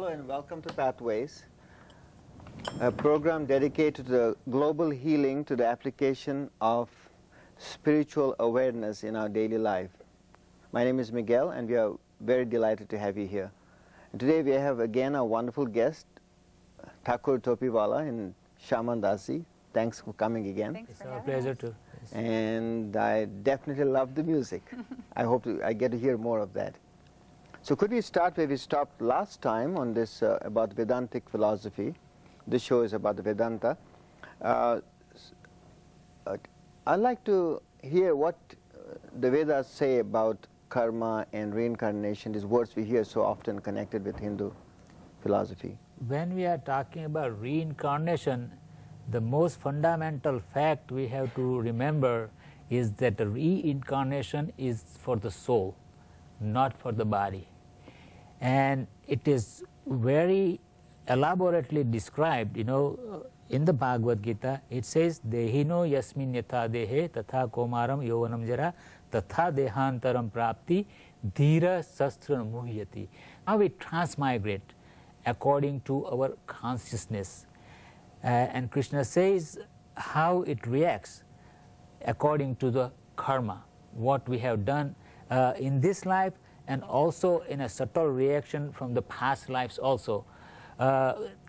Hello and welcome to Pathways, a program dedicated to the global healing to the application of spiritual awareness in our daily life. My name is Miguel and we are very delighted to have you here. And today we have again a wonderful guest, Thakor Topiwala in Syama Dasi. Thanks for coming again. Thanks for having us. It's our pleasure too. And I definitely love the music. I hope I get to hear more of that. So could we start where we stopped last time on this about Vedantic philosophy? This show is about the Vedanta. I'd like to hear what the Vedas say about karma and reincarnation, these words we hear so often connected with Hindu philosophy. When we are talking about reincarnation, the most fundamental fact we have to remember is that the reincarnation is for the soul, not for the body. And it is very elaborately described, in the Bhagavad-gita. It says, Dehino yasmin yatha dehe tatha komaram yovanam jara tatha dehantaram prapti dhira sastra muhyati. Now we transmigrate according to our consciousness. And Krishna says how it reacts according to the karma, what we have done in this life, and also in a subtle reaction from the past lives also.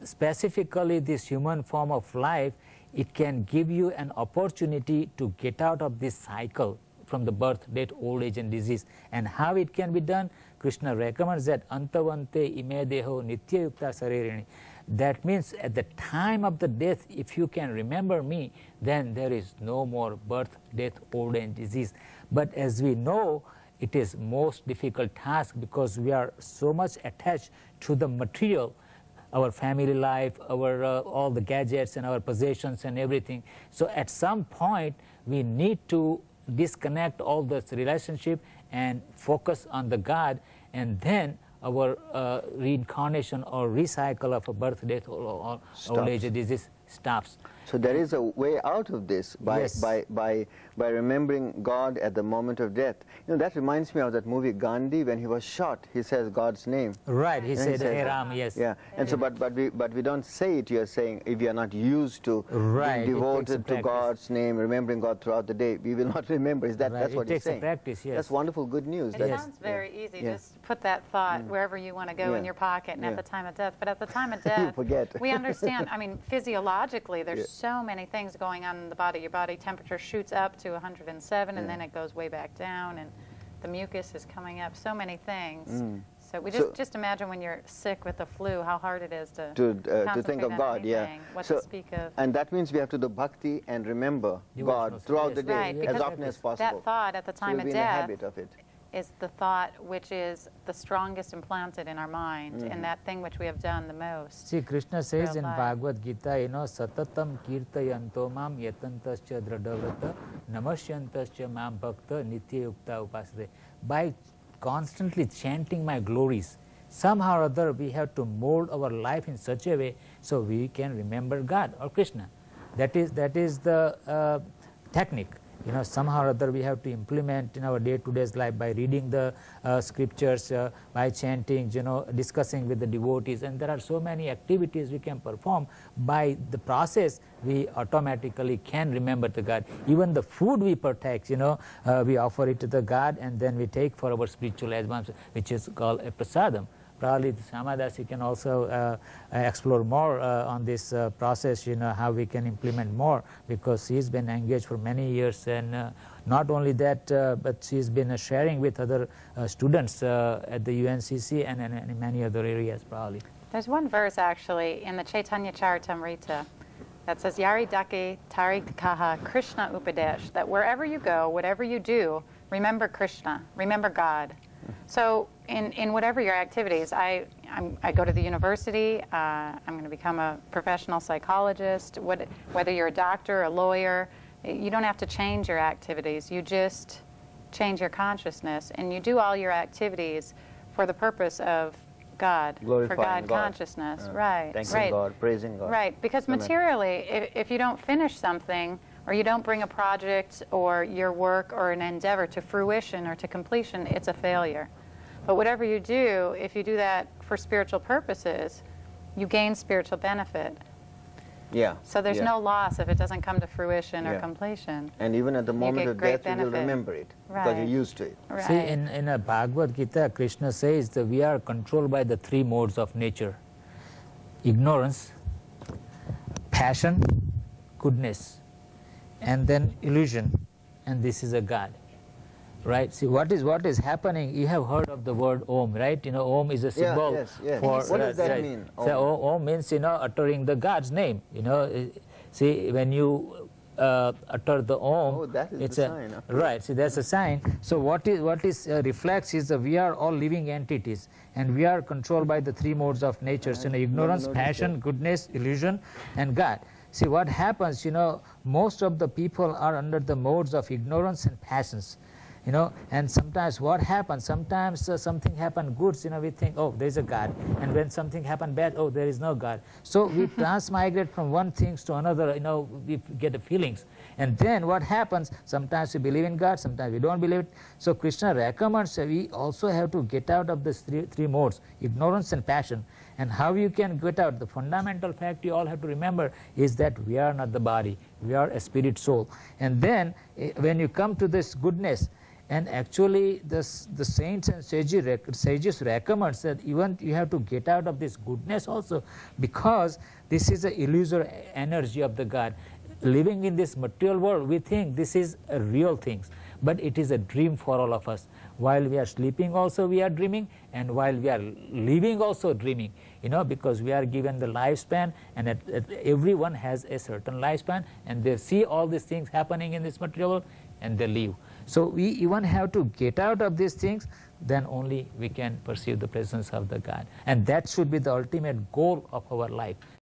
Specifically this human form of life, it can give you an opportunity to get out of this cycle from the birth, death, old age and disease. And how it can be done? Krishna recommends that antavante ime deho nitya yukta saririni. That means at the time of the death, if you can remember me, then there is no more birth, death, old age, disease. But as we know, it is most difficult task because we are so much attached to the material, our family life, our all the gadgets and our possessions and everything. So at some point, we need to disconnect all this relationship and focus on the God, and then our reincarnation or recycle of a birth, death, or old age disease stops. So there is a way out of this by, Yes. by remembering God at the moment of death. That reminds me of that movie Gandhi. When he was shot, he says God's name. Right, he And said, says, Hey Ram, yes. Yeah, and so but we don't say it. You're saying if you are not used to Right, being it takes a devoted to practice. God's name, remembering God throughout the day, we will not remember. Is that Right, that's it what he's takes a saying? practice, yes. That's wonderful, good news. It That's- sounds very easy. Yeah. Just put that thought wherever you want to go in Yeah. your pocket and Yeah. at the time of death. But at the time of You death, forget. we understand, I mean, physiologically, there's Yeah. so many things going on in the body. Your body temperature shoots up to 107 and then it goes way back down, and the mucus is coming up, so many things. So we just imagine when you're sick with the flu, how hard it is to think of concentrate on God, yeah. anything, what So- to speak of. And that means we have to do bhakti and remember Devotional God throughout service. the day Right, as because often as possible. that thought at the So time we'll of be in the death habit of it. is the thought which is the strongest implanted in our mind, and that thing which we have done the most. See, Krishna says in life. Bhagavad-gita, satatam kirtayanto mam yatantascha dradavrata namasyantascha mam bhakta nitya yukta upasade. By constantly chanting my glories, somehow or other we have to mold our life in such a way so we can remember God or Krishna. That is the technique. Somehow or other we have to implement in our day-to-day life by reading the scriptures, by chanting, discussing with the devotees, and there are so many activities we can perform. By the process, we automatically can remember the God. Even the food we partake, we offer it to the God, and then we take for our spiritual advance, which is called a prasadam. Probably Syama Dasi can also explore more on this process, how we can implement more, because she's been engaged for many years, and not only that, but she's been sharing with other students at the UNCC and in many other areas probably. There's one verse actually in the Chaitanya Charitamrita that says, Yari Dake Tarik Kaha Krishna Upadesh, that wherever you go, whatever you do, remember Krishna, remember God. So in whatever your activities, I go to the university, I'm going to become a professional psychologist, whether you're a doctor, a lawyer, you don't have to change your activities, you just change your consciousness, and you do all your activities for the purpose of God, Glorifying for God God. consciousness, right. Thanking right. God, praising God. Right, because Amen. materially, if you don't finish something, or you don't bring a project or your work or an endeavor to fruition or to completion, it's a failure. But whatever you do, if you do that for spiritual purposes, you gain spiritual benefit. Yeah. So there's yeah. no loss if it doesn't come to fruition or Yeah. completion. And even at the You moment get of great death, you will benefit. remember it because Right. you're used to it. Right. See, in a Bhagavad-gita, Krishna says that we are controlled by the three modes of nature: ignorance, passion, goodness, and then illusion, and this is a God. Right? See, what is happening? You have heard of the word Om, right? You know, Om is a symbol yes. for. What does that right. mean, So Om means, you know, uttering the God's name. You know, see, when you utter the Om, Oh, that is it's the a sign, okay. right. See, that's a sign. So what is reflects is that we are all living entities, and we are controlled by the three modes of nature. So, you know, ignorance, noticed passion, that. goodness, illusion, and God. See, what happens? You know, most of the people are under the modes of ignorance and passions. You know, and sometimes what happens? Sometimes something happen good, you know, we think, oh, there is a God. And when something happen bad, oh, there is no God. So we transmigrate from one thing to another, you know, we get the feelings. And then what happens? Sometimes we believe in God, sometimes we don't believe it. So Krishna recommends we also have to get out of these three modes, ignorance and passion. And how you can get out? The fundamental fact you all have to remember is that we are not the body. We are a spirit soul. And then when you come to this goodness, and actually the saints and sages recommend that even you have to get out of this goodness also, because this is an illusory energy of the God. Living in this material world, we think this is a real thing, but it is a dream for all of us. While we are sleeping also we are dreaming, and while we are living also dreaming, you know, because we are given the lifespan, and everyone has a certain lifespan, and they see all these things happening in this material world, and they live. So we even have to get out of these things, then only we can perceive the presence of the God. And that should be the ultimate goal of our life.